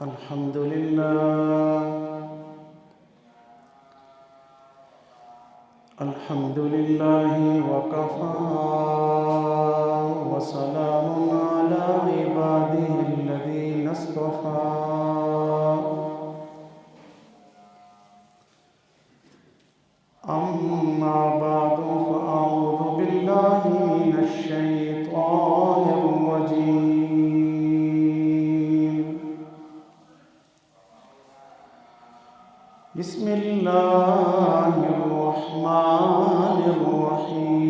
الحمد لله الحمد لله وكفى وسلام على عباده الذين اصطفى أما بعد فأعوذ بالله من الشيطان الرجيم بسم الله الرحمن الرحيم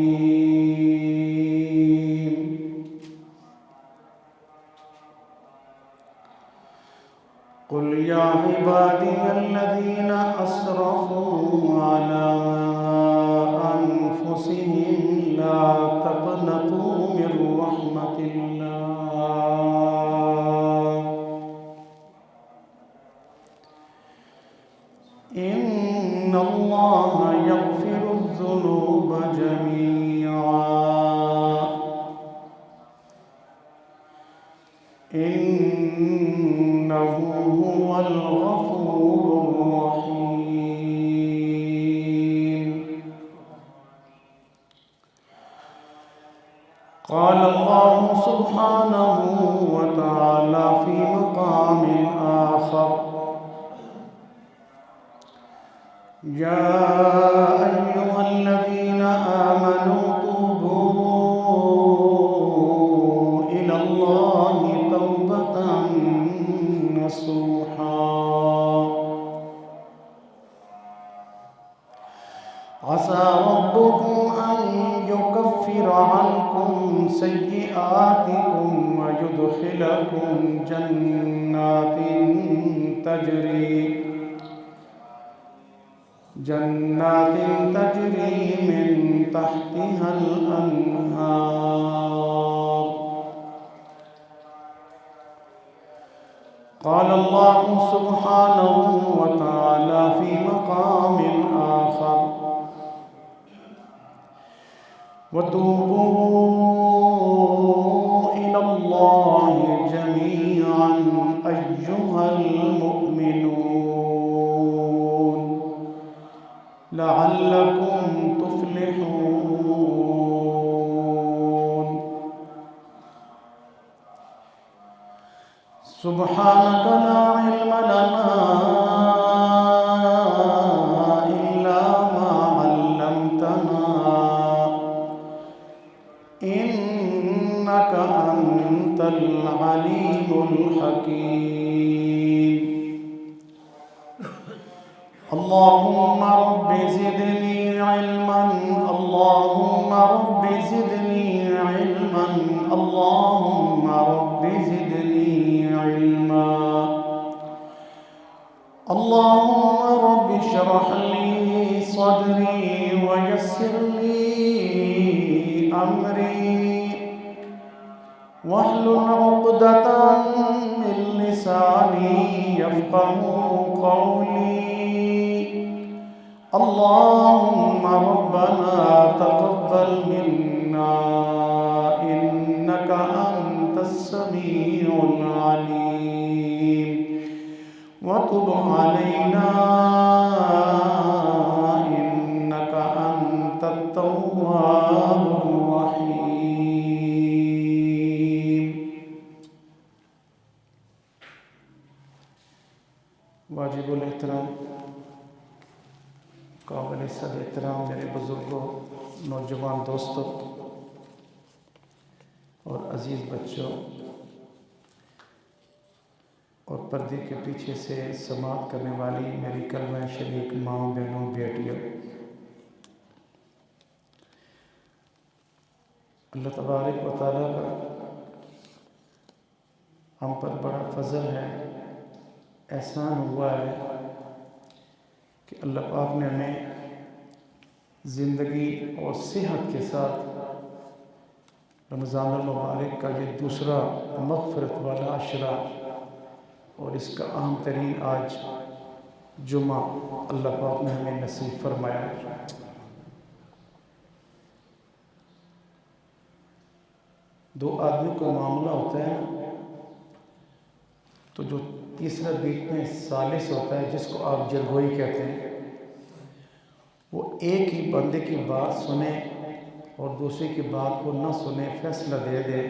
قل يا عبادي الذين أسرفوا على أنفسهم لا تقنطوا من رحمة الله إن الله يغفر الذنوب جميعا إنه هو الغفور الرحيم قال الله سبحانه وتعالى في مقام آخر يا أيها الذين آمنوا توبوا إلى الله توبة نصوحا عسى ربكم أن يكفر عنكم سيئاتكم ويدخلكم جنات تجري من تحتها الأنهار قال الله سبحانه وتعالى في مقام آخر وتوبوا إلى الله جميعا أيها المؤمنون لعلكم تفلحون سبحانك لا علم لنا إلا ما علمتنا إنك أنت العليم الحكيم اللهم رب زدني علما اللهم رب زدني علما اللهم رب زدني علما اللهم رب اشرح لي صدري ويسر لي أمري واحلل عقدة من لساني يفقه قولي اللهم ربنا تقبل منا إنك أنت السميع العليم وتب علينا إنك أنت التواب الرحيم واجب الاحترام قابل صد احترام میرے بزرگوں نوجوان دوستوں اور عزیز بچوں اور پردے کے پیچھے سے سماعت کرنے والی میری کلمہ شریک ماں بہنوں بیٹیوں، اللہ تبارک و تعالیٰ کا ہم پر بڑا فضل ہے، احسان ہوا ہے کہ اللہ پاک نے ہمیں زندگی اور صحت کے ساتھ رمضان المبارک کا یہ دوسرا مغفرت والا عشرہ اور اس کا اہم ترین آج جمعہ اللہ پاک نے ہمیں نصیب فرمایا ہے۔ دو آدمی کا معاملہ ہوتا ہے، تو جو تیسرا بیچ میں ثالث ہوتا ہے جس کو آپ جرگوئی کہتے ہیں، وہ ایک ہی بندے کی بات سنے اور دوسرے کی بات کو نہ سنے، فیصلہ دے دے،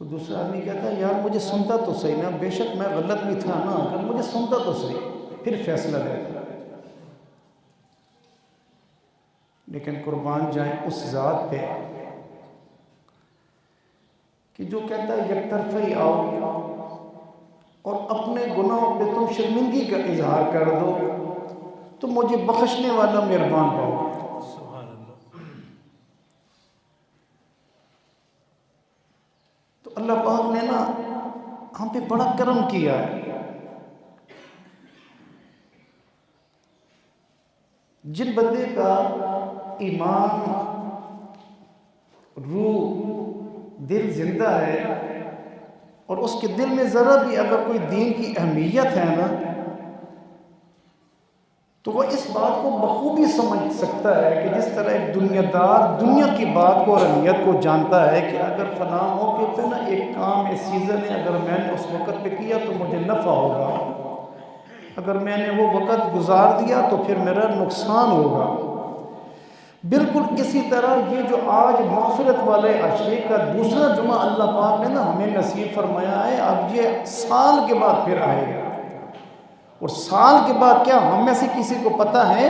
تو دوسرا آدمی کہتا ہے یار مجھے سنتا تو صحیح نا، بے شک میں غلط بھی تھا نا، اگر مجھے سنتا تو صحیح، پھر فیصلہ دیتا۔ لیکن قربان جائیں اس ذات پہ کہ جو کہتا ہے یک طرفہ ہی آؤ اور اپنے گناہوں پہ تم شرمندگی کا اظہار کر دو تو مجھے بخشنے والا مہربان پاؤ۔ تو اللہ پاک نے نا ہم پہ بڑا کرم کیا ہے۔ جن بندے کا ایمان، روح، دل زندہ ہے اور اس کے دل میں ذرا بھی اگر کوئی دین کی اہمیت ہے نا، تو وہ اس بات کو بخوبی سمجھ سکتا ہے کہ جس طرح ایک دنیا دار دنیا کی بات کو اور اہمیت کو جانتا ہے کہ اگر فلاں موقع پہ نا ایک کام ہے، سیزن ہے، اگر میں نے اس وقت پہ کیا تو مجھے نفع ہوگا، اگر میں نے وہ وقت گزار دیا تو پھر میرا نقصان ہوگا۔ بالکل اسی طرح یہ جو آج مغفرت والے عشرے کا دوسرا جمعہ اللہ پاک نے نا ہمیں نصیب فرمایا ہے، اب یہ سال کے بعد پھر آئے گا، اور سال کے بعد کیا ہم میں سے کسی کو پتہ ہے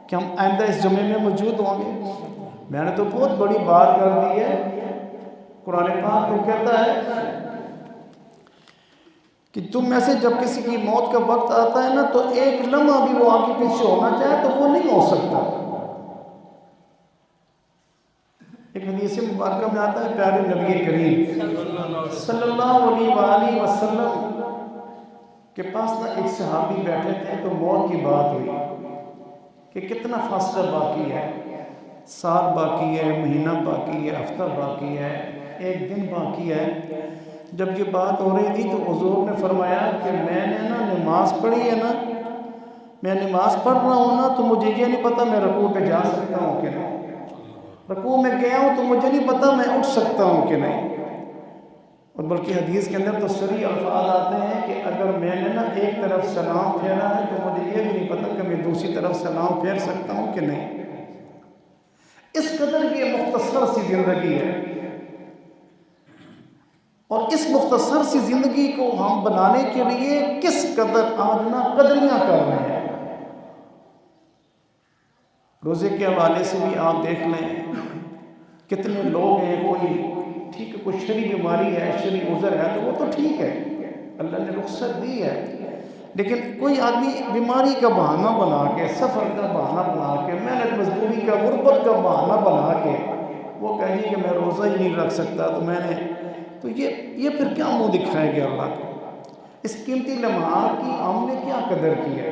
کہ ہم آئندہ اس جمعے میں موجود ہوں گے؟ میں نے تو بہت بڑی بات کر دی ہے۔ قرآن پاک تو کہتا ہے کہ تم میں سے جب کسی کی موت کا وقت آتا ہے نا تو ایک لمحہ بھی وہ آگے پیچھے ہونا چاہے تو وہ نہیں ہو سکتا۔ ایک حدیث مبارکہ میں آتا ہے پیارے نبی کریم صلی اللہ علیہ وآلہ وسلم کے پاس نا ایک صحابی بیٹھے تھے تو موت کی بات ہوئی کہ کتنا فاصلہ باقی ہے، سال باقی ہے، مہینہ باقی ہے، ہفتہ باقی ہے، ایک دن باقی ہے۔ جب یہ بات ہو رہی تھی تو حضور نے فرمایا کہ میں نے نا نماز پڑھی ہے نا، میں نماز پڑھ رہا ہوں نا تو مجھے یہ نہیں پتا میں رکوع پہ جا سکتا ہوں کہ نہیں، رکوع میں گیا ہوں تو مجھے نہیں پتا میں اٹھ سکتا ہوں کہ نہیں، اور بلکہ حدیث کے اندر تو صریح الفاظ آتے ہیں کہ اگر میں نے نا ایک طرف سلام پھیرا ہے تو مجھے یہ بھی نہیں پتا کہ میں دوسری طرف سلام پھیر سکتا ہوں کہ نہیں۔ اس قدر یہ مختصر سی زندگی ہے، اور اس مختصر سی زندگی کو ہم بنانے کے لیے کس قدر آج نا قدریاں کر رہے ہیں۔ روزے کے حوالے سے بھی آپ دیکھ لیں کتنے لوگ ہیں، کوئی ٹھیک ہے کوئی شرعی بیماری ہے، شرعی عذر ہے تو وہ تو ٹھیک ہے، اللہ نے رخصت دی ہے، لیکن کوئی آدمی بیماری کا بہانہ بنا کے، سفر کا بہانہ بنا کے، محنت مزدوری کا، غربت کا بہانہ بنا کے وہ کہے کہ میں روزہ ہی نہیں رکھ سکتا تو یہ پھر کیا منہ دکھائے گا اللہ کو؟ اس قیمتی لمحات کی ہم نے کیا قدر کی ہے؟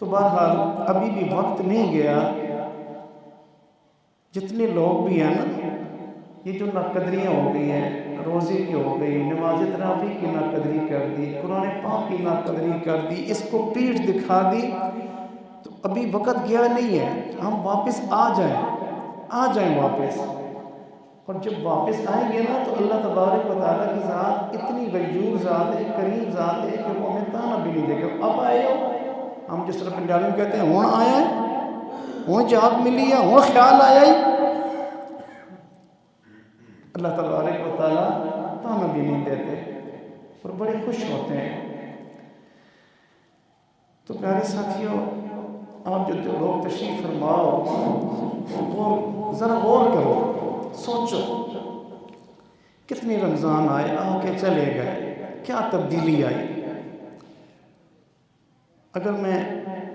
تو بہرحال ابھی بھی وقت نہیں گیا، جتنے لوگ بھی ہیں نا یہ جو ناقدریاں ہو گئی ہیں، روزے کی ہو گئی، نماز تراویح کی ناقدری کر دی، قرآن پاک کی ناقدری کر دی، اس کو پیٹھ دکھا دی، تو ابھی وقت گیا نہیں ہے، ہم واپس آ جائیں واپس، اور جب واپس آئیں گے نا تو اللہ تبارک و تعالیٰ کی ذات اتنی غیور ذات ہے، کریم ذات ہے کہ وہ ہمیں تانا بھی نہیں دے گا، اب آئے ہو، ہم جس طرح پنجابی میں کہتے ہیں ہون آیا ہے، ہون جاگ ملی ہے، ہون خیال آیا ہی، اللہ تبارک و تعالیٰ تانا بھی نہیں دیتے اور بڑے خوش ہوتے ہیں۔ تو پیارے ساتھیوں، آپ جو لوگ تشریف فرماؤ اور ذرا غور کرو، سوچو کتنے رمضان آئے، آ کے چلے گئے، کیا تبدیلی آئی؟ اگر میں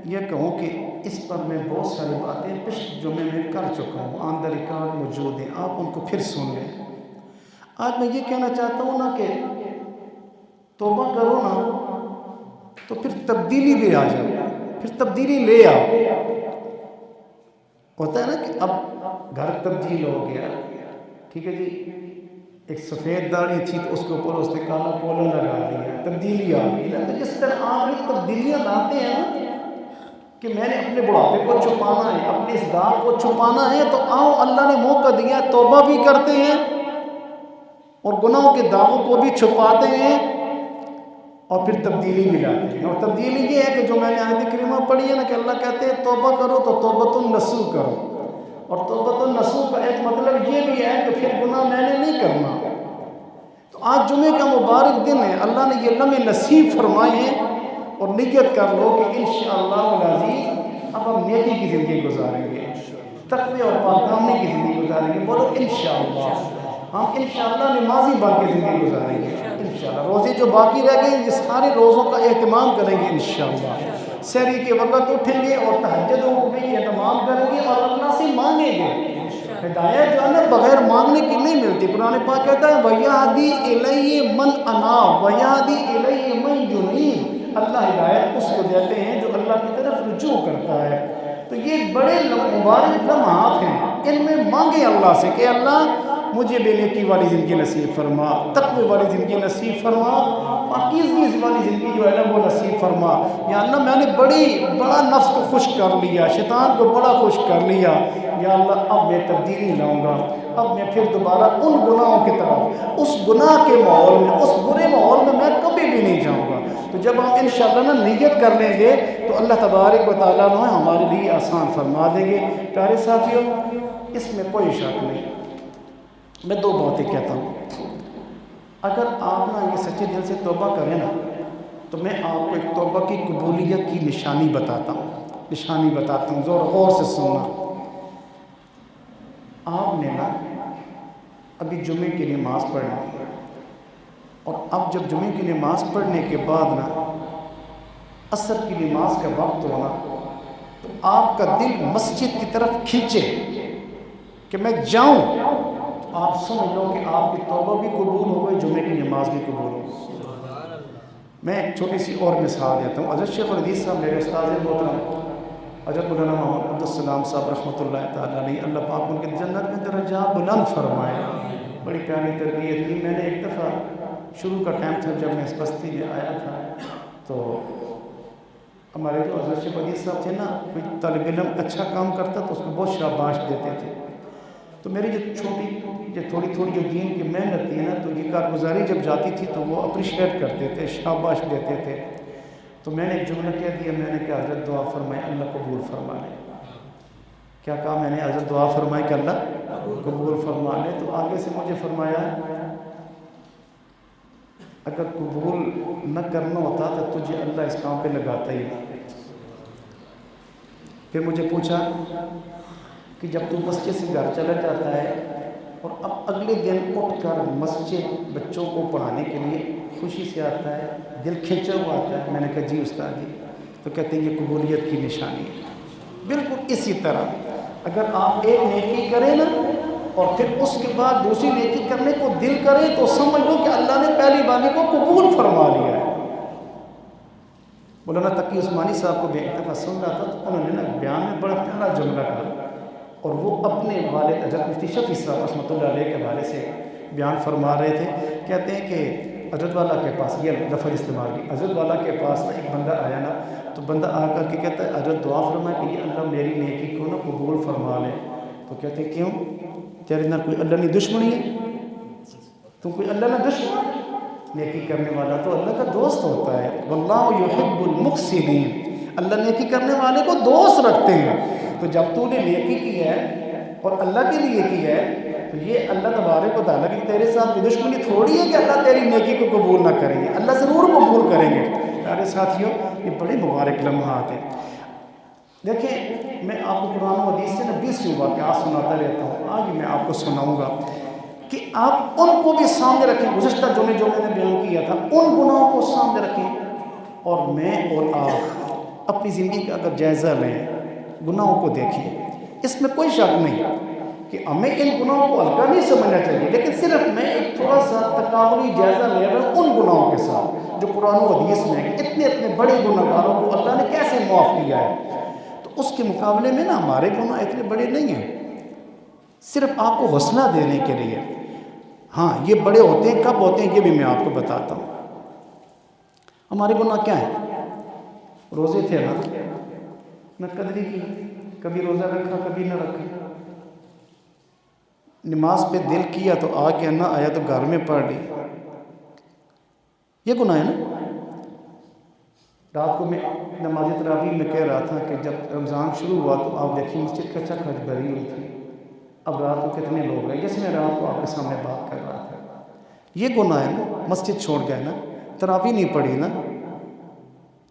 یہ کہوں کہ اس پر میں بہت ساری باتیں پچھلے جمعے میں کر چکا ہوں، آن دا ریکارڈ موجود ہیں، آپ ان کو پھر سن لیں۔ آج میں یہ کہنا چاہتا ہوں نا کہ توبہ کرو نا تو پھر تبدیلی بھی آ جائے، پھر تبدیلی لے آؤ۔ ہوتا ہے نا کہ اب گھر تبدیل ہو گیا، ٹھیک ہے جی، ایک سفید داڑھی تھی تو اس کے اوپر اس نے کالا پولا لگا دیا، تبدیلی آ گئی نا۔ تو جس طرح آپ یہ تبدیلیاں لاتے ہیں نا کہ میں نے اپنے بڑھاپے کو چھپانا ہے، اپنے اس داغ کو چھپانا ہے، تو آؤ اللہ نے موقع دیا، توبہ بھی کرتے ہیں اور گناہوں کے داغوں کو بھی چھپاتے ہیں اور پھر تبدیلی بھی لاتے ہیں. اور تبدیلی یہ ہے کہ جو میں نے آیت کریمہ پڑھی ہے نا کہ اللہ کہتے ہیں توبہ کرو تو توبۃ النصوح کرو. اور توبۃ النصوح کا ایک مطلب یہ بھی ہے کہ پھر گناہ میں نے نہیں کرنا. تو آج جمعے کا مبارک دن ہے, اللہ نے یہ لمحے نصیب فرمائے ہیں اور نیت کر لو کہ انشاءاللہ العزیز اب ہم نیکی کی زندگی گزاریں گے, تقوی اور پاکدامنی کی زندگی گزاریں گے. بولو انشاءاللہ. ہم انشاءاللہ نمازی بن کے زندگی گزاریں گے انشاءاللہ. روزے جو باقی رہ گئے یہ سارے روزوں کا اہتمام کریں گے انشاءاللہ. سحری کے وقت اٹھیں گے اور تہجدوں کو بھی اہتمام کریں گے اور اللہ سے مانگیں گے. ہدایت جو ہے نا بغیر مانگنے کی نہیں ملتی. قرآن پاک کہتا ہے وَيَهْدِي إِلَيْهِ مَنْ أَنَابَ وَيَهْدِي إِلَيْهِ مَنْ يُنِيبُ. اللہ ہدایت اس کو دیتے ہیں جو اللہ کی طرف رجوع کرتا ہے. تو یہ بڑے مبارک لمحات ہیں, ان میں مانگیں اللہ سے کہ اللہ مجھے بے نیکی والی زندگی نصیب فرما, تقوی والی زندگی نصیب فرما, پاکیزگی والی زندگی جو ہے نا وہ نصیب فرما. یا اللہ میں نے بڑا نفس کو خوش کر لیا, شیطان کو بڑا خوش کر لیا. یا اللہ اب میں تبدیلی لاؤں گا, اب میں پھر دوبارہ ان گناہوں کی طرف, اس گناہ کے ماحول میں, اس برے ماحول میں کبھی بھی نہیں جاؤں گا. تو جب ہم انشاءاللہ نیت کر لیں گے تو اللہ تبارک و تعالیٰ ہمارے لیے آسان فرما دیں گے. پیارے ساتھیوں, اس میں کوئی شک نہیں. میں دو باتیں کہتا ہوں. اگر آپ نا یہ سچے دل سے توبہ کریں نا تو میں آپ کو ایک توبہ کی قبولیت کی نشانی بتاتا ہوں. زور غور سے سننا. آپ نے نا ابھی جمعے کی نماز پڑھنا, اور اب جب جمعے کی نماز پڑھنے کے بعد نا عصر کی نماز کا وقت ہونا تو آپ کا دل مسجد کی طرف کھینچے کہ میں جاؤں. آپ سمجھ لو کہ آپ کی توبہ بھی قبول ہو گئی, جمعے کی نماز بھی قبول ہو گئی. میں ایک چھوٹی سی اور مثال دیتا ہوں. حضرت شیخ الحدیث صاحب میرے استاد محترم حضرت مولانا محمد عبدالسلام صاحب رحمۃ اللہ تعالیٰ علیہ, اللہ پاک ان کے جنت میں درجات بلند فرمائے. بڑی پیاری تربیت کی. میں نے ایک دفعہ شروع کا ٹائم تھا جب میں اس بستی میں آیا تھا, تو ہمارے جو حضرت شیخ الحدیث صاحب تھے نا, کوئی طالب علم اچھا کام کرتا تو اس کو بہت شاباش دیتے تھے. تو میری جو تھوڑی جو دین کی محنت تھی نا, تو یہ کارگزاری جب جاتی تھی تو وہ اپریشیٹ کرتے تھے, شاباش دیتے تھے. تو میں نے ایک جملہ کہہ دیا, میں نے کہا حضرت دعا فرمائے اللہ قبول فرما لے. کیا کہا میں نے؟ حضرت دعا فرمائے کہ اللہ قبول فرما لے. تو آگے سے مجھے فرمایا اگر قبول نہ کرنا ہوتا تو تجھے اللہ اس کام پہ لگاتا ہی نہیں. پھر مجھے پوچھا کہ جب تو مسجد سے گھر چلا جاتا ہے اور اب اگلے دن اٹھ کر مسجد بچوں کو پڑھانے کے لیے خوشی سے آتا ہے, دل کھینچا ہوا آتا ہے. میں نے کہا جی استاد جی. تو کہتے ہیں یہ قبولیت کی نشانی ہے. بالکل اسی طرح اگر آپ ایک نیکی کریں نا اور پھر اس کے بعد دوسری نیکی کرنے کو دل کریں تو سمجھ لو کہ اللہ نے پہلی بانی کو قبول فرما لیا ہے. مولانا تقی عثمانی صاحب کو بھی ایک دفعہ سن رہا تھا تو انہوں نے نا بیان میں بڑا پیارا جملہ کہا, اور وہ اپنے والد حضرت مفتی شفیع صاحب رحمۃ اللہ علیہ کے حوالے سے بیان فرما رہے تھے. کہتے ہیں کہ حضرت والا کے پاس, یہ لفظ استعمال کی, حضرت والا کے پاس نا ایک بندہ آیا نا, تو بندہ آ کر کے کہتا ہے حضرت دعا فرمائے کہ یہ اللہ میری نیکی کو نا قبول فرما لے. تو کہتے ہیں کیوں؟ تیرے اندر کوئی اللہ نے دشمنی ہے؟ تم کوئی اللہ نہ دشمن؟ نیکی کرنے والا تو اللہ کا دوست ہوتا ہے. واللہ یحب المحسنین, اللہ نیکی کرنے والے کو دوست رکھتے ہیں. تو جب تو نے نیکی کی ہے اور اللہ کے لیے کی ہے تو یہ اللہ تبارک و تعالیٰ کی تیرے ساتھ دشمنی تھوڑی ہے کہ اللہ تیری نیکی کو قبول نہ کریں گے. اللہ ضرور قبول کریں گے. پیارے ساتھیوں, یہ بڑے مبارک لمحات ہیں. دیکھیں میں آپ کو قرآن و حدیث سے نا 20 واقعات سناتا رہتا ہوں. آج میں آپ کو سناؤں گا کہ آپ ان کو بھی سامنے رکھیں. گزشتہ جو میں نے بیان کیا تھا ان گناہوں کو سامنے رکھیں اور میں اور آپ اپنی زندگی کا اگر جائزہ لیں, گناہوں کو دیکھیں. اس میں کوئی شک نہیں کہ ہمیں ان گناہوں کو ہلکا نہیں سمجھنا چاہیے, لیکن صرف میں ایک تھوڑا سا تکاملی جائزہ لے رہا ہوں ان گناہوں کے ساتھ جو قرآن و حدیث میں ہیں. اتنے بڑے گناہ گاروں کو اللہ نے کیسے معاف کیا ہے, تو اس کے مقابلے میں نا ہمارے گناہ اتنے بڑے نہیں ہیں. صرف آپ کو حوصلہ دینے کے لیے. ہاں یہ بڑے ہوتے ہیں, کب ہوتے ہیں یہ بھی میں آپ کو بتاتا ہوں. ہمارے گناہ کیا ہیں؟ روزے تھے نہ قدری کی, کبھی روزہ رکھا کبھی نہ رکھا, نماز پہ دل کیا تو آ کے نہ آیا تو گھر میں پڑھ لی، یہ گناہ ہے نا۔ رات کو میں نماز تراویح میں کہہ رہا تھا کہ جب رمضان شروع ہوا تو آپ دیکھیں مسجد کا چک بھری ہوئی تھی، اب رات کو کتنے لوگ رہے، جیسے میں رات کو آپ کے سامنے بات کر رہا تھا، یہ گناہ ہے نا، مسجد چھوڑ گئے نا، تراویح نہیں پڑھی نا،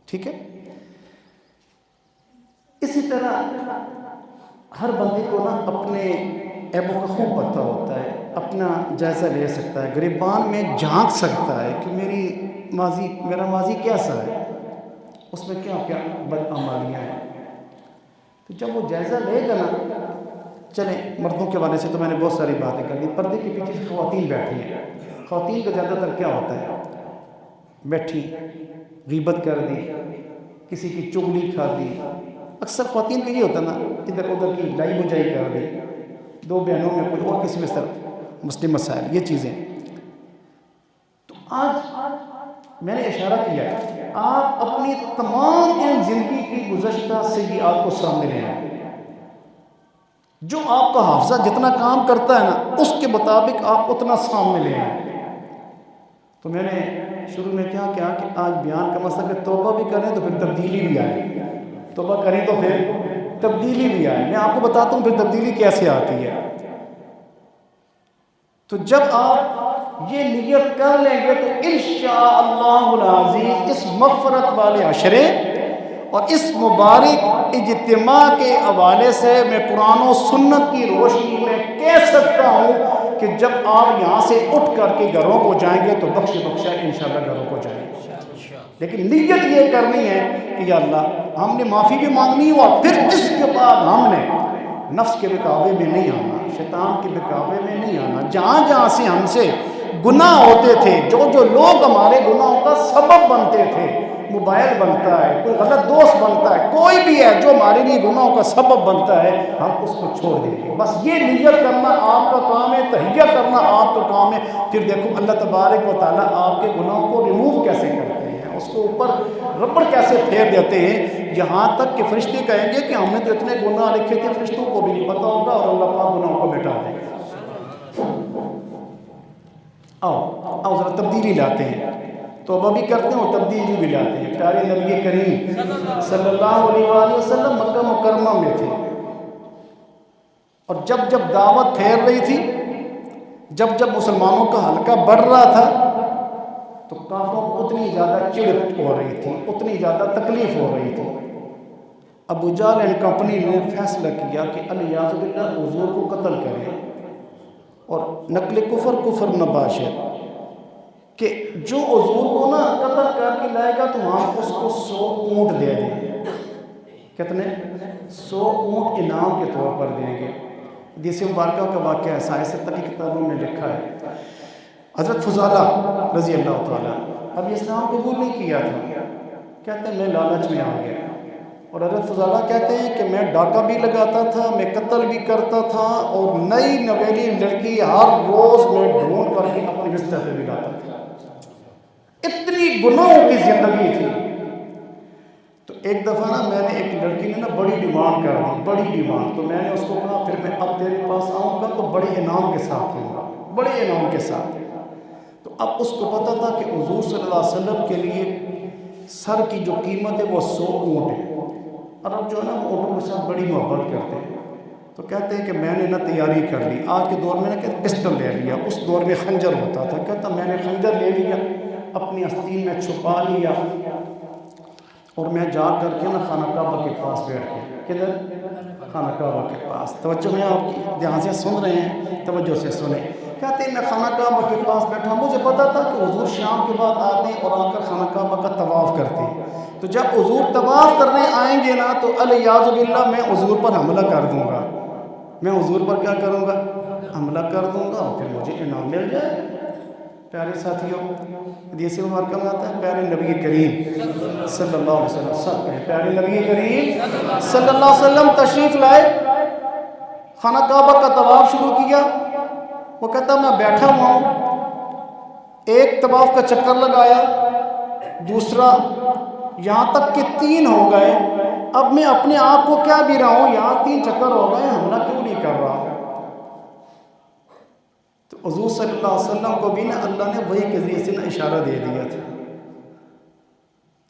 ٹھیک ہے۔ اسی طرح ہر بندے کو نا اپنے عیب و خوب پتہ ہوتا ہے، اپنا جائزہ لے سکتا ہے، گریبان میں جھانک سکتا ہے کہ میرا ماضی کیسا ہے، اس میں کیا کیا بدعمالیاں ہیں۔ تو جب وہ جائزہ لے گا نا، چلیں مردوں کے حوالے سے تو میں نے بہت ساری باتیں کر دی، پردے کے پیچھے خواتین بیٹھی ہیں، خواتین کا زیادہ تر کیا ہوتا ہے، بیٹھی غیبت کر دی، کسی کی چغلی کھا دی، اکثر خواتین کا یہ ہوتا نا، ادھر ادھر کی لائی بجائی کر دی، دو بہنوں میں کوئی اور کسی میں صرف مسلم مسائل، یہ چیزیں۔ تو آج میں نے اشارہ کیا آپ اپنی تمام ان زندگی کی گزشتہ سیئات کو سامنے لے آئیں، جو آپ کا حافظہ جتنا کام کرتا ہے نا اس کے مطابق آپ اتنا سامنے لے آئیں۔ تو میں نے شروع میں کیا کہ آج بیان کا مسئلہ کہ توبہ بھی کریں تو پھر تبدیلی بھی آئے، توبہ کریں تو پھر تبدیلی بھی آئے۔ میں آپ کو بتاتا ہوں پھر تبدیلی کیسے آتی ہے۔ تو جب آپ یہ نیت کر لیں گے تو انشاءاللہ العزیز اس مغفرت والے عشرے اور اس مبارک اجتماع کے حوالے سے میں قرآن و سنت کی روشنی میں کہہ سکتا ہوں کہ جب آپ یہاں سے اٹھ کر کے گھروں کو جائیں گے تو بخشا انشاءاللہ گھروں کو جائیں گے، لیکن نیت یہ کرنی ہے کہ یا اللہ ہم نے معافی بھی مانگنی ہو، اور پھر اس کے بعد ہم نے نفس کے بکاوے میں نہیں آنا، شیطان کے بکاوے میں نہیں آنا، جہاں جہاں سے ہم سے گناہ ہوتے تھے، جو لوگ ہمارے گناہوں کا سبب بنتے تھے، موبائل بنتا ہے، کوئی غلط دوست بنتا ہے، کوئی بھی ہے جو ہمارے لیے گناہوں کا سبب بنتا ہے، ہم اس کو چھوڑ دیں گے۔ بس یہ نیت کرنا آپ کا کام ہے، تہیہ کرنا آپ کا کام ہے، پھر دیکھو اللہ تبارک و تعالیٰ آپ کے گناہوں کو ریموو کیسے کرتے ہیں، اس کو اوپر ربڑ کیسے پھیر دیتے ہیں، یہاں تک کہ فرشتے کہیں گے کہ ہم نے تو اتنے گناہ لکھے تھے فرشتوں کو بھی نہیں پتا ہوگا، اور اللہ پاک گناہوں کو مٹا دے گا۔ آؤ ذرا تبدیلی لاتے ہیں، توبہ بھی کرتے ہیں اور تبدیلی بھی لاتے ہیں۔ پیارے نبی کریم صلی اللہ علیہ وآلہ وسلم مکہ مکرمہ میں تھے، اور جب جب دعوت پھیر رہی تھی، جب جب مسلمانوں کا حلقہ بڑھ رہا تھا، تو کافروں کو اتنی زیادہ چڑ ہو رہی تھی، اتنی زیادہ تکلیف ہو رہی تھی۔ ابو جہل اینڈ کمپنی نے فیصلہ کیا کہ الیاذ باللہ حضور کو قتل کریں، اور نقل کفر نباشر، کہ جو حضور کو نا قتل کر کے لائے گا تو ہم اس کو 100 اونٹ دے دیں۔ کتنے؟ 100 اونٹ انعام کے طور پر دیں گے۔ حدیث مبارکہ کا واقعہ ہے، سائنس تک کی کتابوں میں لکھا ہے۔ حضرت فضالہ رضی اللہ تعالیٰ اب اسلام قبول نہیں کیا تھا، کہتے ہیں میں لالچ میں آ گیا، اور حضرت فضالہ کہتے ہیں کہ میں ڈاکہ بھی لگاتا تھا، میں قتل بھی کرتا تھا، اور نئی نویلی لڑکی ہر روز میں ڈھونڈ کر کے اپنے بستر پہ بھی لاتا تھا۔ اتنی گناہوں کی زندگی تھی۔ تو ایک دفعہ نا میں نے ایک لڑکی نے نا بڑی ڈیمانڈ کر دی، بڑی ڈیمانڈ، تو میں نے اس کو کہا پھر میں اب تیرے پاس آؤں گا تو بڑے انعام کے ساتھ آؤں گا، بڑے انعام کے ساتھ۔ تو اب اس کو پتہ تھا کہ حضور صلی اللہ علیہ وسلم کے لیے سر کی جو قیمت ہے وہ 100 اونٹ ہے، اور اب جو ہے نا وہ اونٹوں کے ساتھ بڑی محبت کرتے ہیں۔ تو کہتے ہیں کہ میں نے نا تیاری کر لی، آج کے دور میں نا کہ پسٹل لے لیا، اس دور میں خنجر ہوتا تھا، کہتا میں نے خنجر لے لیا، اپنی آستین میں چھپا لیا، اور میں جا کر کے نا خانہ کعبہ کے پاس بیٹھ گیا۔ کدھر؟ خانہ کعبہ کے پاس۔ توجہ ہے آپ کی، دھیان سے سن رہے ہیں، توجہ سے سنیں۔ کہتے ہیں میں خانہ کعبہ کے پاس بیٹھا، مجھے پتا تھا کہ حضور شام کے بعد آتے ہیں اور آ کر خانہ کعبہ کا طواف کرتے ہیں، تو جب حضور طواف کرنے آئیں گے نا تو الیاذ باللہ میں حضور پر حملہ کر دوں گا، میں حضور پر کیا کروں گا؟ حملہ کر دوں گا، اور پھر مجھے انعام مل جائے گا۔ پیارے ساتھیوں، حدیث مبارکہ میں آتا ہے پیارے نبی کریم صلی اللہ علیہ وسلم، سب کہیں پیارے نبی کریم صلی اللہ علیہ وسلم تشریف لائے، خانہ کعبہ کا طواف شروع کیا۔ وہ کہتا میں بیٹھا ہوا ہوں، ایک طواف کا چکر لگایا، دوسرا، یہاں تک کہ 3 ہو گئے۔ اب میں اپنے آپ کو کیا بھی رہا ہوں، یہاں 3 چکر ہو گئے، حملہ کیوں نہیں کر رہا؟ حضور صلی اللہ علیہ وسلم کو بھی نا اللہ نے وحی کے ذریعے سے نا اشارہ دے دیا تھا.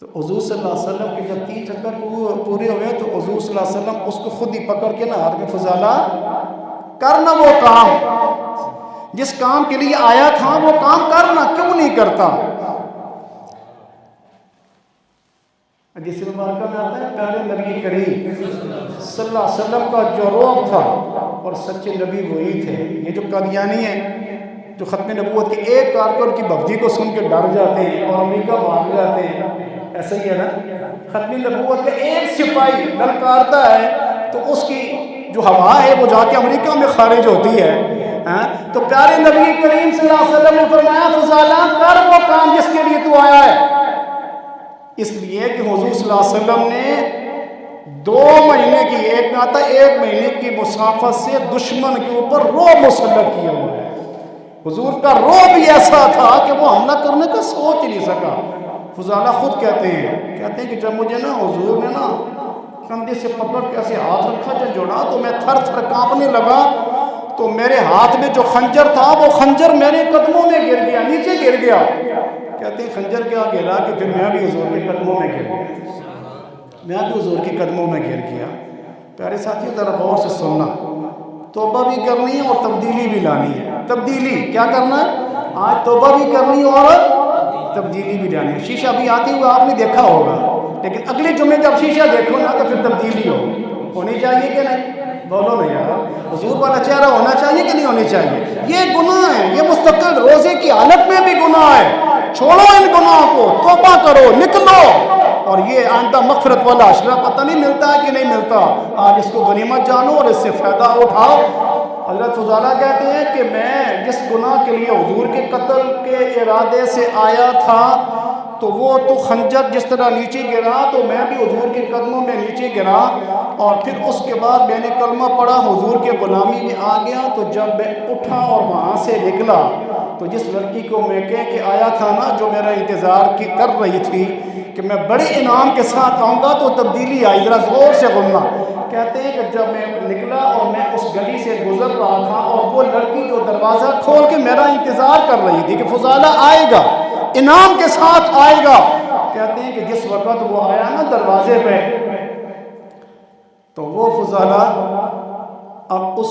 تو حضور صلی اللہ علیہ وسلم کے جب 3 چکر پورے ہوئے تو حضور صلی اللہ علیہ وسلم اس کو خود ہی پکڑ کے نا ہاتھ میں فضالہ کرنا وہ کام جس کام کے لیے آیا تھا وہ کام کرنا کیوں نہیں کرتا. حدیث مبارکہ میں آتا ہے پیارے نبی کریم صلی اللہ علیہ وسلم کا جو روب تھا اور سچے نبی وہی تھے. یہ جو قادیانی ہیں جو ختم نبوت کے ایک کارکن کی بھکتی کو سن کے ڈر جاتے ہیں اور امریکہ بھاگ جاتے ہیں، ایسا ہی ہے نا. ختم نبوت کا ایک سپاہی للکارتا ہے تو اس کی جو ہوا ہے وہ جا کے امریکہ میں خارج ہوتی ہے. تو پیارے نبی کریم صلی اللہ علیہ وسلم نے فرمایا فضالہ کر وہ کام جس کے لیے تو آیا ہے. اس لیے کہ حضور صلی اللہ علیہ وسلم نے 2 مہینے کی ایک مہینے کی مسافت سے دشمن کے اوپر رعب مسلط کیا ہوا ہے. حضور کا رعب بھی ایسا تھا کہ وہ حملہ کرنے کا سوچ ہی نہیں سکا. فضالہ خود کہتے ہیں کہ جب مجھے نا حضور نے نا کندھے سے پکڑ کے ایسے ہاتھ رکھا جوڑا تو میں تھر تھر کانپنے لگا. تو میرے ہاتھ میں جو خنجر تھا وہ خنجر میرے قدموں میں گر گیا، نیچے گر گیا. کہتے ہیں خنجر کیا گرا کہ پھر میں بھی حضور کے قدموں میں گر گیا. پیارے ساتھیوں ذرا غور سے سننا، توبہ بھی کرنی ہے اور تبدیلی بھی لانی ہے. تبدیلی کیا کرنا ہے؟ آج توبہ بھی کرنی اور تبدیلی بھی لانی ہے. شیشہ بھی آتی ہوئی آپ نے دیکھا ہوگا، لیکن اگلے جمعے جب شیشہ دیکھو نا تو پھر تبدیلی ہونی چاہیے کہ نہیں؟ بولو نا یار، حضور والا چہرہ ہونا چاہیے کہ نہیں ہونی چاہیے؟ یہ گناہ ہے، یہ مستقل روزے کی حالت میں بھی گناہ ہے. چھوڑو ان گناہوں کو، توبہ کرو، نکلو. اور یہ آئندہ مغفرت والا اشرا پتہ نہیں ملتا ہے کہ نہیں ملتا. آج اس کو غنیمت جانو اور اس سے فائدہ اٹھاؤ. حضرت فضالہ کہتے ہیں کہ میں جس گناہ کے لیے حضور کے قتل کے ارادے سے آیا تھا تو وہ تو خنجر جس طرح نیچے گرا تو میں بھی حضور کے قدموں میں نیچے گرا. اور پھر اس کے بعد میں نے کلمہ پڑھا، حضور کے غلامی میں آ گیا. تو جب میں اٹھا اور وہاں سے نکلا تو جس لڑکی کو میں کہہ کے آیا تھا نا، جو میرا انتظار کی کر رہی تھی کہ میں بڑے انعام کے ساتھ آؤں گا، تو تبدیلی آئی. ذرا زور سے غننا. کہتے ہیں کہ جب میں نکلا اور میں اس گلی سے گزر رہا تھا اور وہ لڑکی جو دروازہ کھول کے میرا انتظار کر رہی تھی کہ فضالہ آئے گا، انعام کے ساتھ آئے گا. کہتے ہیں کہ جس وقت وہ آیا نا دروازے پہ تو وہ فضالہ اب اس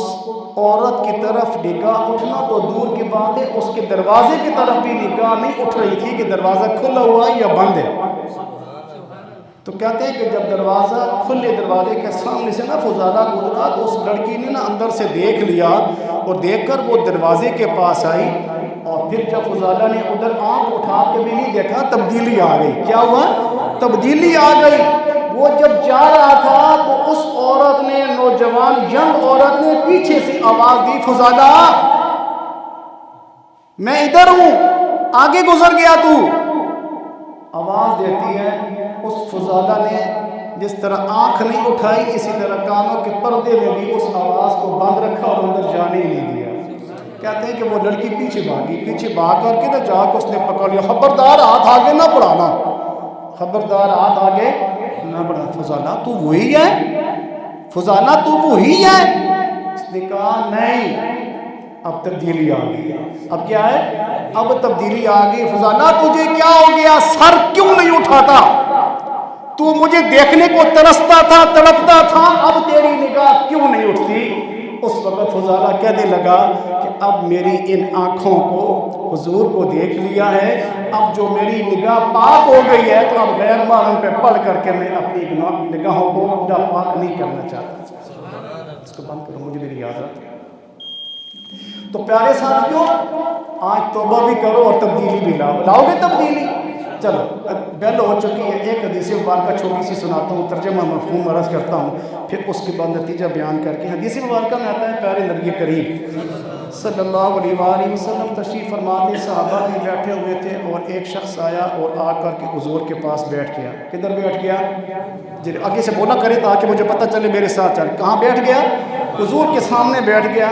عورت کی طرف نگاہ اٹھنا تو دور کی بات ہے، اس کے دروازے کی طرف بھی نگاہ نہیں اٹھ رہی تھی کہ دروازہ کھلا ہوا ہے یا بند ہے. تو کہتے ہیں کہ جب دروازہ کھلے دروازے کے سامنے سے نا فضالہ گزرا تو اس لڑکی نے نا اندر سے دیکھ لیا اور دیکھ کر وہ دروازے کے پاس آئی. اور پھر جب فضالہ نے ادھر آنکھ اٹھا کے بھی نہیں دیکھا، تبدیلی آ گئی. کیا ہوا؟ تبدیلی آ گئی. وہ جب جا رہا تھا تو اس عورت نے، نوجوان ینگ عورت نے پیچھے سے آواز دی، فضالہ میں ادھر ہوں، آگے گزر گیا تو. آواز دیتی ہے. اس فضالہ نے جس طرح آنکھ نہیں اٹھائی اسی طرح کانوں کے پردے میں بھی اس آواز کو بند رکھا اور اندر جانے ہی نہیں دیا. کہتے ہیں کہ وہ لڑکی پیچھے بھاگ کر کے نہ جا کے اس نے پکڑ لیا. خبردار ہاتھ آگے نہ بڑھانا، خبردار ہاتھ آگے نہ بڑھانا. فضالہ تو وہی ہے؟ فضالہ تو وہی ہے؟ اس نے کہا نہیں، اب تبدیلی آ گئی. اب کیا ہے؟ اب تبدیلی آ گئی. فضالہ تجھے کیا ہو گیا؟ سر کیوں نہیں اٹھاتا؟ تو مجھے دیکھنے کو ترستا تھا، تڑپتا تھا، اب تیری نگاہ کیوں نہیں اٹھتی؟ اس وقت فضالہ کہنے لگا کہ اب میری ان آنکھوں کو حضور کو دیکھ لیا ہے، اب جو میری نگاہ پاک ہو گئی ہے تو اب غیر محرم پہ پڑھ کر کے میں اپنی نگاہوں کو پاک نہیں کرنا چاہتا. اس کو بند کرو، مجھے میری یاد رکھ. تو پیارے ساتھیوں، آج توبہ بھی کرو اور تبدیلی بھی لاؤ گے تبدیلی. چلو بیل ہو چکی ہے. ایک حدیث مبارکہ چھوٹی سی سناتا ہوں، ترجمہ مفہوم عرض کرتا ہوں، پھر اس کے بعد نتیجہ بیان کر کے. حدیث مبارکہ میں آتا ہے پیارے نبی کریم صلی اللہ علیہ وآلہ وسلم تشریف فرماتے، صحابہ بھی بیٹھے ہوئے تھے اور ایک شخص آیا اور آ کر کے حضور کے پاس بیٹھ گیا. کدھر بیٹھ گیا؟ جی آگے سے بولا کرے تاکہ مجھے پتہ چلے میرے ساتھ چل. کہاں بیٹھ گیا؟ حضور کے سامنے بیٹھ گیا.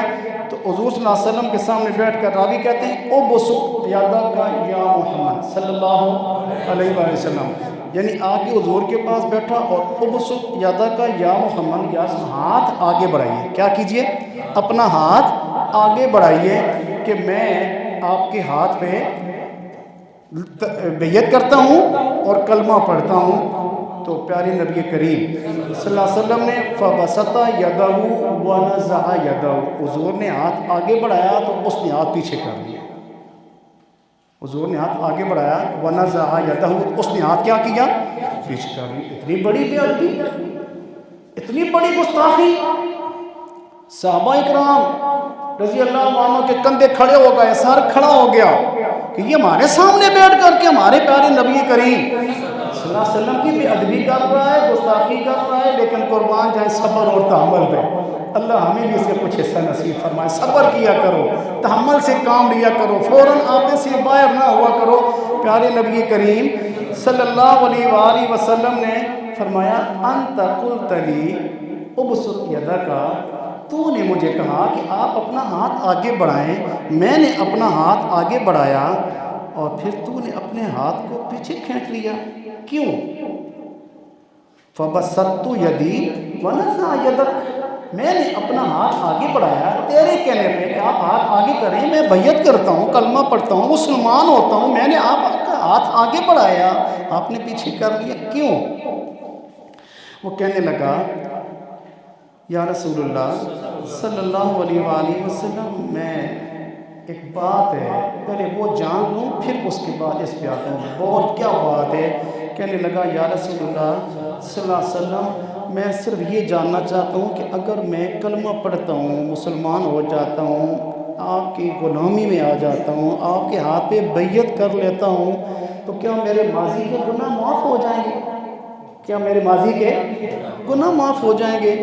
تو حضور صلی اللہ علیہ وسلم کے سامنے بیٹھ کر راوی کہتے ہیں ابسط یدک یا محمد صلی اللہ علیہ وآلہ وسلم، یعنی آگے حضور کے پاس بیٹھا اور ابسط یدک یا محمد، یا ہاتھ آگے بڑھائیے. کیا کیجئے؟ اپنا ہاتھ آگے بڑھائیے. کہ میں آپ کے ہاتھ پہ بیعت کرتا ہوں اور کلمہ پڑھتا ہوں. تو پیارے نبی کریم صلی اللہ علیہ وسلم نے فَبَسَطَ يَدَهُ وَنَزَعَ يَدَهُ، حضور نے ہاتھ آگے بڑھایا تو اس نے ہاتھ پیچھے کر لیا. حضور نے ہاتھ آگے بڑھایا وَنَزَعَ يَدَهُ، اس نے ہاتھ کیا کیا؟ پیچھے کر لیا. اتنی بڑی بے ادبی، اتنی بڑی گستاخی. صحابہ اکرام رضی اللہ عنہ کے کندھے کھڑے ہو گئے، سر کھڑا ہو گیا کہ یہ ہمارے سامنے بیٹھ کر کے ہمارے پیارے نبی کریم صلی اللہ علیہ وسلم کی بے ادبی کر رہا ہے، گستاخی کر رہا ہے. لیکن قربان جائے صبر اور تحمل پہ. اللہ ہمیں بھی اس کے کچھ حصہ نصیب فرمائے. صبر کیا کرو، تحمل سے کام لیا کرو، فوراً آپے سے باہر نہ ہوا کرو. پیارے نبی کریم صلی اللہ علیہ وآلہ وسلم نے فرمایا انت قلت لی ابسط یدک، تو نے مجھے کہا کہ آپ اپنا ہاتھ آگے بڑھائیں. میں نے اپنا ہاتھ آگے بڑھایا اور پھر تو نے اپنے ہاتھ کو پیچھے کھینچ لیا. کیوں؟ فَبَسَطْتُ يَدِي وَنَزَعَ يَدَكَ، میں نے اپنا ہاتھ آگے بڑھایا تیرے کہنے پہ کہ آپ ہاتھ آگے کریں. میں بیعت کرتا ہوں، کلمہ پڑھتا ہوں، مسلمان ہوتا ہوں. میں نے آپ کا ہاتھ آگے بڑھایا، آپ نے پیچھے کر لیا. کیوں؟ وہ کہنے لگا یا رسول اللہ صلی اللہ علیہ وآلہ وسلم، میں ایک بات ہے پہلے وہ جان لوں پھر اس کے بعد اس پہ آتا ہوں. بہت کیا بات ہے؟ کہنے لگا یا رسول اللہ صلی اللہ علیہ وسلم، میں صرف یہ جاننا چاہتا ہوں کہ اگر میں کلمہ پڑھتا ہوں، مسلمان ہو جاتا ہوں، آپ کی غلامی میں آ جاتا ہوں، آپ کے ہاتھ پہ بیعت کر لیتا ہوں، تو کیا میرے ماضی کے گناہ معاف ہو جائیں گے؟ کیا میرے ماضی کے گناہ معاف ہو جائیں گے؟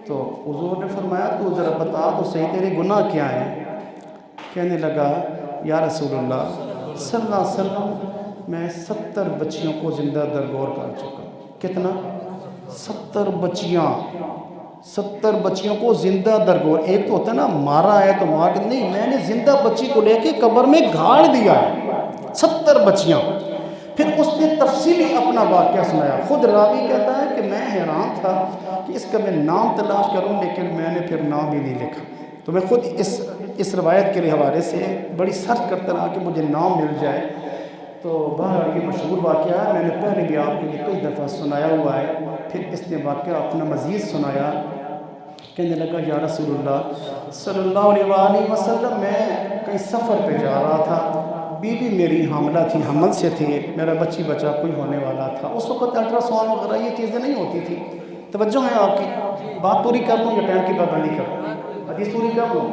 تو حضور نے فرمایا تو ذرا بتا تو صحیح تیرے گناہ کیا ہیں؟ کہنے لگا یا رسول اللہ صلی اللہ علیہ وسلم، میں 70 بچیوں کو زندہ درگور کر چکا. کتنا؟ 70 بچیاں. 70 بچیوں کو زندہ درگور. ایک تو ہوتا ہے نا مارا ہے تو مار کے نہیں، میں نے زندہ بچی کو لے کے قبر میں گھاڑ دیا ہے. 70 بچیاں. پھر اس نے تفصیلی اپنا واقعہ سنایا. خود راوی کہتا ہے کہ میں حیران تھا کہ اس کا میں نام تلاش کروں، لیکن میں نے پھر نام بھی نہیں لکھا. تو میں خود اس روایت کے حوالے سے بڑی سرچ کرتا رہا کہ مجھے نام مل جائے. تو بہرحال یہ مشہور واقعہ ہے، میں نے پہلے بھی آپ کے لیے کئی دفعہ سنایا ہوا ہے. پھر اس نے واقعہ اپنا مزید سنایا. کہنے لگا یا رسول اللہ صلی اللہ علیہ وآلہ وسلم، میں کہیں سفر پہ جا رہا تھا، بیوی میری حاملہ تھی، حمل سے تھی، میرا بچی بچہ کوئی ہونے والا تھا. اس وقت الٹرا ساؤنڈ وغیرہ یہ چیزیں نہیں ہوتی تھی. توجہ ہے آپ کی؟ بات پوری کر لوں یا ٹائم کی پابندی کروں؟ حدیث پوری کر لوں؟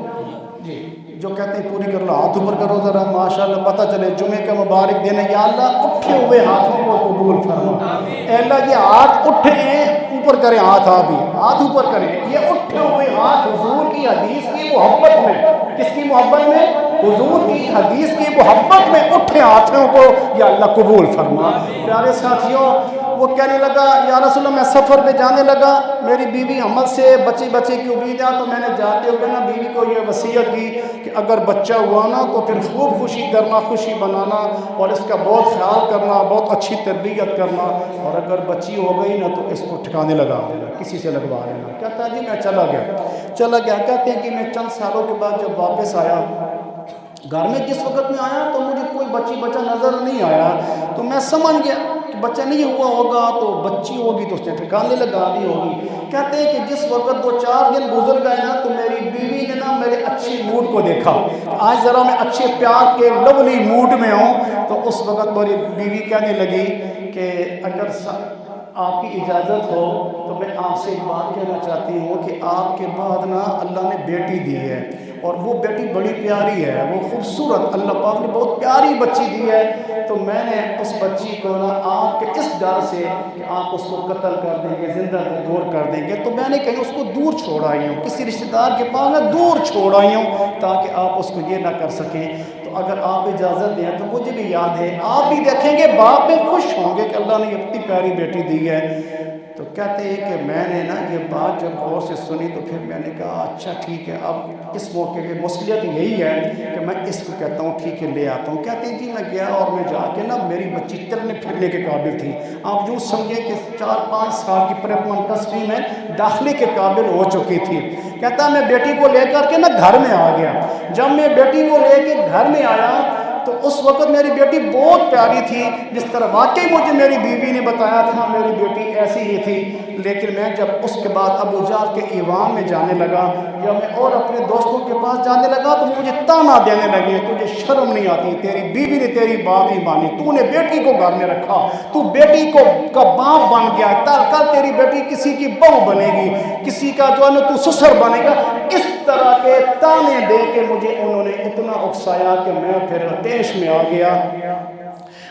جی، جو کہتے ہیں پوری کر لو ہاتھ اوپر کرو ذرا، ماشاءاللہ پتہ چلے جمعے کا مبارک دن ہے. یا اللہ اٹھے ہوئے ہاتھوں کو قبول فرما. اے اللہ یہ ہاتھ اٹھے ہیں، اوپر کریں ہاتھ، آپ بھی ہاتھ اوپر کریں. یہ اٹھے ہوئے ہاتھ حضور کی حدیث کی محبت میں، کس کی محبت میں؟ حضور کی حدیث کی محبت میں اٹھے ہاتھوں کو یا اللہ قبول فرما. پیارے ساتھیوں، وہ کہنے لگا یا رسول اللہ میں سفر پہ جانے لگا، میری بیوی حمل سے، بچے کی امید ہے. تو میں نے جاتے ہوئے نا بیوی کو یہ وصیت کی کہ اگر بچہ ہوا نا تو پھر خوب خوشی کرنا، خوشی بنانا اور اس کا بہت خیال کرنا، بہت اچھی تربیت کرنا. اور اگر بچی ہو گئی نا تو اس کو ٹھکانے لگا دینا، کسی سے لگوا لینا. کہتا جی میں چلا گیا. کہتے ہیں کہ میں چند سالوں کے بعد جب واپس آیا گھر میں، جس وقت میں آیا تو مجھے کوئی بچہ نظر نہیں آیا. تو میں سمجھ گیا کہ بچہ نہیں ہوا ہوگا، تو بچی ہوگی تو اس نے ٹھکانے لگا دی ہوگی. کہتے ہیں کہ جس وقت 2-4 دن گزر گئے نا تو میری بیوی نے نا میرے اچھے موڈ کو دیکھا، آج ذرا میں اچھے پیار کے لولی موڈ میں ہوں. تو اس وقت میری بیوی کہنے لگی کہ اگر آپ کی اجازت ہو تو میں آپ سے ایک بات کہنا چاہتی ہوں کہ آپ کے بعد نا اللہ نے بیٹی دی ہے، اور وہ بیٹی بڑی پیاری ہے، وہ خوبصورت، اللہ پاک نے بہت پیاری بچی دی ہے. تو میں نے اس بچی کو نا آپ کے اس ڈر سے کہ آپ اس کو قتل کر دیں گے، زندہ درگور کر دیں گے، تو میں نے کہیں اس کو دور چھوڑ آئی ہوں، کسی رشتہ دار کے پاس نا دور چھوڑ آئی ہوں تاکہ آپ اس کو یہ نہ کر سکیں. تو اگر آپ اجازت دیں تو مجھے بھی یاد ہے، آپ بھی دیکھیں گے باپ میں خوش ہوں گے کہ اللہ نے اتنی پیاری بیٹی دی ہے. تو کہتے ہیں کہ میں نے نا یہ بات جب غور سے سنی تو پھر میں نے کہا اچھا ٹھیک ہے، اب اس موقع پہ مصلیحت یہی ہے کہ میں اس کو کہتا ہوں ٹھیک ہے لے آتا ہوں۔ کہتے ہیں جی میں گیا اور میں جا کے نا میری بچی چلنے پھرنے کے قابل تھی، آپ یوں سمجھے کہ 4-5 سال کی منتصف میں داخلے کے قابل ہو چکی تھی۔ کہتا میں بیٹی کو لے کر کے نا گھر میں آ گیا، جب میں بیٹی کو لے کے گھر میں آیا تو اس وقت میری بیٹی بہت پیاری تھی، جس طرح واقعی مجھے میری بیوی نے بتایا تھا میری بیٹی ایسی ہی تھی۔ لیکن میں جب اس کے بعد ابو جہل کے ایوان میں جانے لگا یا میں اور اپنے دوستوں کے پاس جانے لگا تو مجھے تانا دینے لگے، تجھے شرم نہیں آتی، تیری بیوی نے تیری بات ہی مانی، تو نے بیٹی کو گھر میں رکھا، تو بیٹی کا باپ بن گیا، کل تیری بیٹی کسی کی بہو بنے گی، کسی کا جو ہے نا تو سسر بنے گا۔ اس طرح کے تانے دے کے مجھے انہوں نے اتنا اکسایا کہ میں پھر آتش میں آ گیا،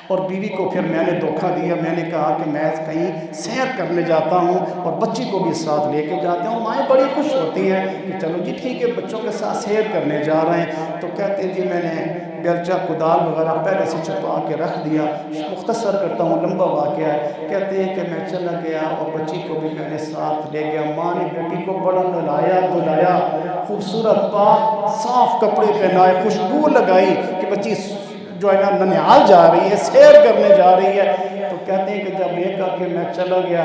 اور بیوی کو پھر میں نے دھوکہ دیا۔ میں نے کہا کہ میں کہیں سیر کرنے جاتا ہوں اور بچی کو بھی ساتھ لے کے جاتا ہوں، مائیں بڑی خوش ہوتی ہیں کہ چلو جی ٹھیک ہے بچوں کے ساتھ سیر کرنے جا رہے ہیں۔ تو کہتے ہیں جی میں نے بیلچہ کدال وغیرہ پہلے سے چھپا کے رکھ دیا۔ مختصر کرتا ہوں، لمبا واقعہ ہے۔ کہتے ہیں کہ میں چلا گیا اور بچی کو بھی میں نے ساتھ لے گیا۔ ماں نے بیٹی کو بڑا نہلایا دھلایا، خوبصورت پاک صاف کپڑے پہنائے، خوشبو لگائی کہ بچی جو ہے نا ننیال جا رہی ہے، سیر کرنے جا رہی ہے۔ تو کہتے ہیں کہ جب لے کر کے میں چلا گیا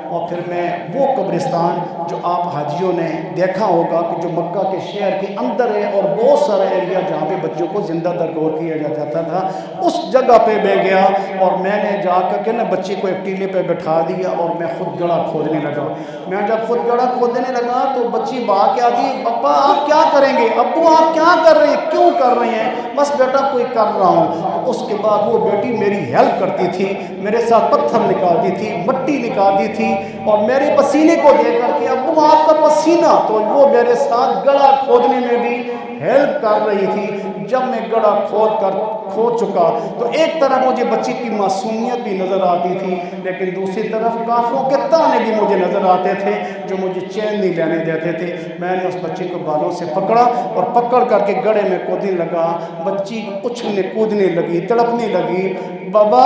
اور پھر میں وہ قبرستان جو آپ حاجیوں نے دیکھا ہوگا کہ جو مکہ کے شہر کے اندر ہے اور بہت سارا ایریا جہاں پہ بچوں کو زندہ درگور کیا جاتا تھا، اس جگہ پہ میں گیا اور میں نے جا کر کے نا بچی کو ایک ٹیلے پہ بٹھا دیا اور میں خود گڑھا کھودنے لگا۔ میں جب خود گڑھا کھودنے لگا تو بچی باہر کے آتی، ابا آپ کیا کریں گے، ابو آپ کیا کر رہے ہیں، کیوں کر رہے ہیں؟ بس بیٹا کوئی کر رہا ہوں۔ تو اس کے بعد وہ بیٹی میری ہیلپ کرتی تھی، میرے ساتھ پتھر نکالتی تھی، مٹی نکالتی تھی اور میرے پسینے کو دے کر کے ابو آپ کا پسینہ، تو وہ میرے ساتھ گڑھا کھودنے میں بھی ہیلپ کر رہی تھی۔ جب میں گڑھا کھود چکا تو ایک طرف مجھے بچی کی معصومیت بھی نظر آتی تھی، لیکن دوسری طرف کافروں کے تانے بھی مجھے نظر آتے تھے جو مجھے چین نہیں لینے دیتے تھے۔ میں نے اس بچی کو بالوں سے پکڑا اور پکڑ کر کے گڑھے میں کودنے لگا۔ بچی اچھلنے کودنے لگی، تڑپنے لگی، بابا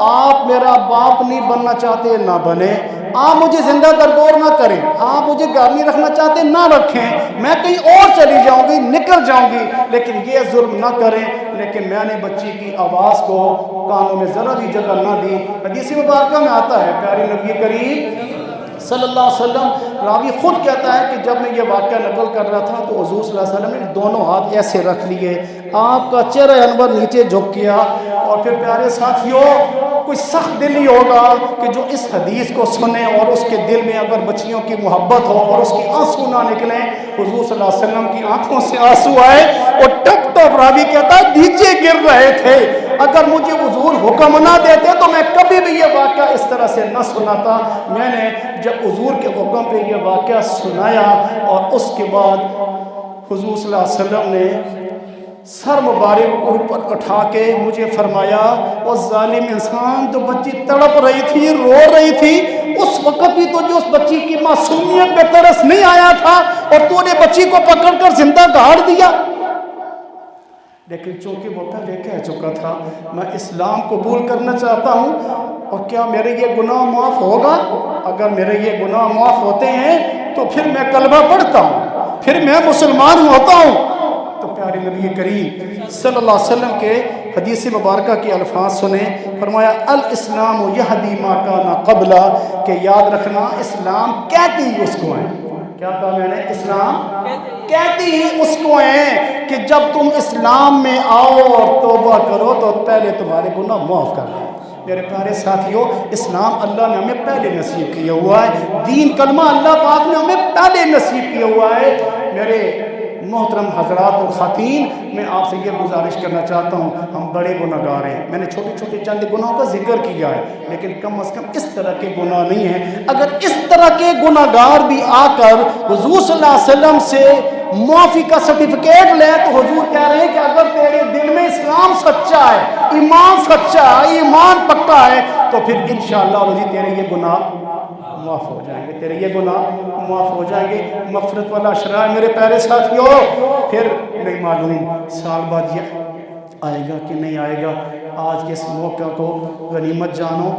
آپ میرا باپ نہیں بننا چاہتے نہ بنے، آپ مجھے زندہ درگور نہ کریں، آپ مجھے گھر نہیں رکھنا چاہتے نہ رکھیں، میں کہیں اور چلی جاؤں گی، نکل جاؤں گی، لیکن یہ ظلم نہ کریں۔ لیکن میں نے بچی کی آواز کو کانوں میں ذرا بھی جگہ نہ دی۔ حدیث مبارکہ میں آتا ہے، پیارے نبی کریم صلی اللہ علیہ وسلم راوی خود کہتا ہے کہ جب میں یہ واقعہ نقل کر رہا تھا تو حضور صلی اللہ علیہ وسلم نے دونوں ہاتھ ایسے رکھ لیے، آپ کا چہرہ انور نیچے جھک کیا، اور پھر پیارے ساتھیوں کوئی سخت دلی ہوگا کہ جو اس حدیث کو سنے اور اس کے دل میں اگر بچیوں کی محبت ہو اور اس کی آنسو نہ نکلیں۔ حضور صلی اللہ علیہ وسلم کی آنکھوں سے آنسو آئے اور ٹپ ٹپ راوی کہتا ہے نیچے گر رہے تھے۔ اگر مجھے حضور حکم نہ دیتے تو میں کبھی بھی یہ واقعہ اس طرح سے نہ سناتا۔ میں نے جب حضور کے حکم پہ یہ واقعہ سنایا اور اس کے بعد حضور صلی اللہ علیہ وسلم نے سر مبارک اوپر اٹھا کے مجھے فرمایا، وہ ظالم انسان، جو بچی تڑپ رہی تھی، رو رہی تھی، اس وقت بھی تو جو اس بچی کی معصومیت پہ ترس نہیں آیا تھا اور تو نے بچی کو پکڑ کر زندہ گاڑ دیا۔ لیکن چونکہ وہ پہلے کہہ چکا تھا میں اسلام قبول کرنا چاہتا ہوں، اور کیا میرے یہ گناہ معاف ہوگا؟ اگر میرے یہ گناہ معاف ہوتے ہیں تو پھر میں کلمہ پڑھتا ہوں، پھر میں مسلمان ہوتا ہوں۔ تو پیارے نبی کریم صلی اللہ علیہ وسلم کے حدیث مبارکہ کے الفاظ سنیں، فرمایا الاسلام یہدی ما کان قبلہ، کہ یاد رکھنا اسلام کہتی ہی اس کو ہے، کیا کہا میں نے؟ اسلام کہتی ہی اس کو ہے کہ جب تم اسلام میں آؤ اور توبہ کرو تو پہلے تمہارے گناہ معاف کر دیں۔ میرے پیارے ساتھیوں، اسلام اللہ نے ہمیں پہلے نصیب کیا ہوا ہے، دین کلمہ اللہ پاک نے ہمیں پہلے نصیب کیا ہوا ہے۔ میرے محترم حضرات اور خواتین، میں آپ سے یہ گزارش کرنا چاہتا ہوں، ہم بڑے گناہ گار ہیں، میں نے چھوٹے چھوٹے چند گناہوں کا ذکر کیا ہے، لیکن کم از کم اس طرح کے گناہ نہیں ہیں۔ اگر اس طرح کے گناہ گار بھی آ کر حضور صلی اللہ علیہ وسلم سے معافی کا سرٹیفکیٹ لیں تو حضور کہہ رہے ہیں کہ اگر تیرے دل میں اسلام سچا ہے، ایمان سچا ہے، ایمان پکا ہے، تو پھر انشاءاللہ تیرے یہ گناہ معاف ہو جائیں گے، تیرے یہ گناہ معاف ہو جائیں گے۔ مغفرت والا شرائع میرے پیارے ساتھیوں، پھر نہیں معلوم سال بعد یہ آئے گا کہ نہیں آئے گا۔ آج کے اس موقع کو غنیمت جانو،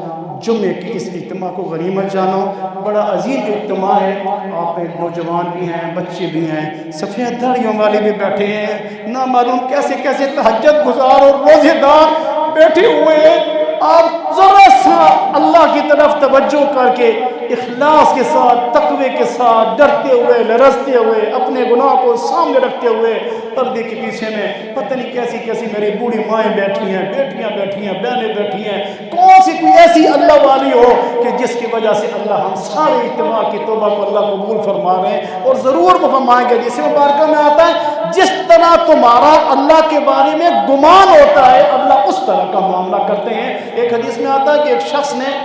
جمعے کی اس اجتماع کو غنیمت جانو. بڑا عظیم اجتماع ہے. آپ نوجوان بھی ہیں, بچے بھی ہیں, سفید داڑھیوں والے بھی بیٹھے ہیں, نہ معلوم کیسے کیسے تہجد گزار اور روزے دار بیٹھے ہوئے ہیں. آپ ذرا سا اللہ کی طرف توجہ کر کے اخلاص کے ساتھ, تقوی کے ساتھ, ڈرتے ہوئے, لرزتے ہوئے, اپنے گناہ کو سامنے رکھتے ہوئے, پردے کے پیچھے میں پتہ نہیں کیسی کیسی میری بوڑھی مائیں بیٹھی ہیں, بیٹیاں بیٹھی ہیں, بہنیں بیٹھی ہیں, کون سی کوئی ایسی اللہ والی ہو کہ جس کی وجہ سے اللہ ہم سارے اجتماع کی توبہ کو اللہ قبول فرما رہے ہیں, اور ضرور وہ فرمائیں گے. جس مبارکہ میں آتا ہے جس طرح تمہارا اللہ کے بارے میں گمان ہوتا ہے اللہ اس طرح کا معاملہ کرتے ہیں. ایک حدیث میں آتا ہے کہ ایک شخص نے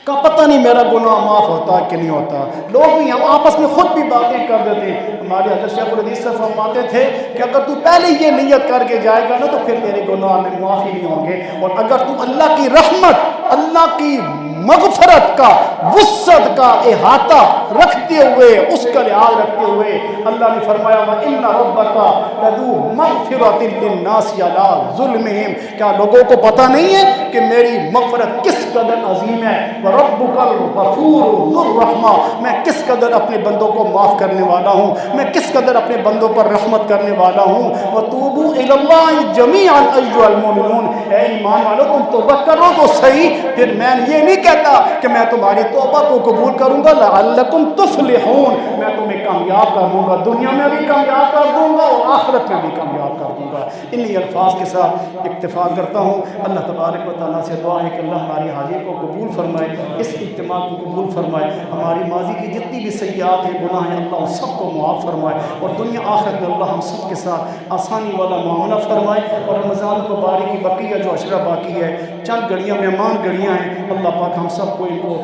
کہا پتہ نہیں میرا گناہ معاف ہوتا ہے کہ نہیں ہوتا. لوگ بھی ہم آپس میں خود بھی باتیں کر دیتے ہیں. ہمارے حضرت شیخ الحدیث سے فرماتے تھے کہ اگر تو پہلے یہ نیت کر کے جائے گا نا تو پھر تیرے گناہ میں معافی نہیں ہوں گے, اور اگر تو اللہ کی رحمت, اللہ کی مغفرت کا, وسعت کا احاطہ رکھتے ہوئے, اس کا لحاظ رکھتے ہوئے, اللہ نے فرمایا وَإِنَّ رَبَّكَ لَذُو مَغْفِرَةٍ لِلنَّاسِ عَلَىٰ ظُلْمِهِمْ. کیا لوگوں کو پتہ نہیں ہے کہ میری مغفرت کس قدر عظیم ہے؟ وَرَبُّكَ الْغَفُورُ ذُو الرَّحْمَةِ. میں کس قدر اپنے بندوں کو معاف کرنے والا ہوں, میں کس قدر اپنے بندوں پر رحمت کرنے والا ہوں. وَتُوبُوا إِلَى اللَّهِ جَمِيعًا أَيُّهَا الْمُؤْمِنُونَ. اے ایمان والو تم توبہ کرو تو صحیح. پھر میں یہ نہیں کہتا کہ میں تمہاری توبہ کو قبول کروں گا لعلکم تفلحون, میں تمہیں کامیاب کر دوں گا, دنیا میں بھی کامیاب کر دوں گا اور آخرت میں بھی کامیاب کر دوں گا. انہی الفاظ کے ساتھ اکتفا کرتا ہوں. اللہ تبارک و تعالیٰ سے دعا ہے کہ اللہ ہماری حاضری کو قبول فرمائے, اس اجتماع کو قبول فرمائے, ہماری ماضی کی جتنی بھی سیئات ہیں, گناہ ہیں, اللہ ان سب کو معاف فرمائے, اور دنیا آخرت میں اللہ ہم سب کے ساتھ آسانی والا معاملہ فرمائے. اور رمضان مبارک کی بقیہ جو عشرہ باقی ہے, چند گھڑیاں مہمان گھڑیاں ہیں, اللہ پاک ہم سب کو ان کو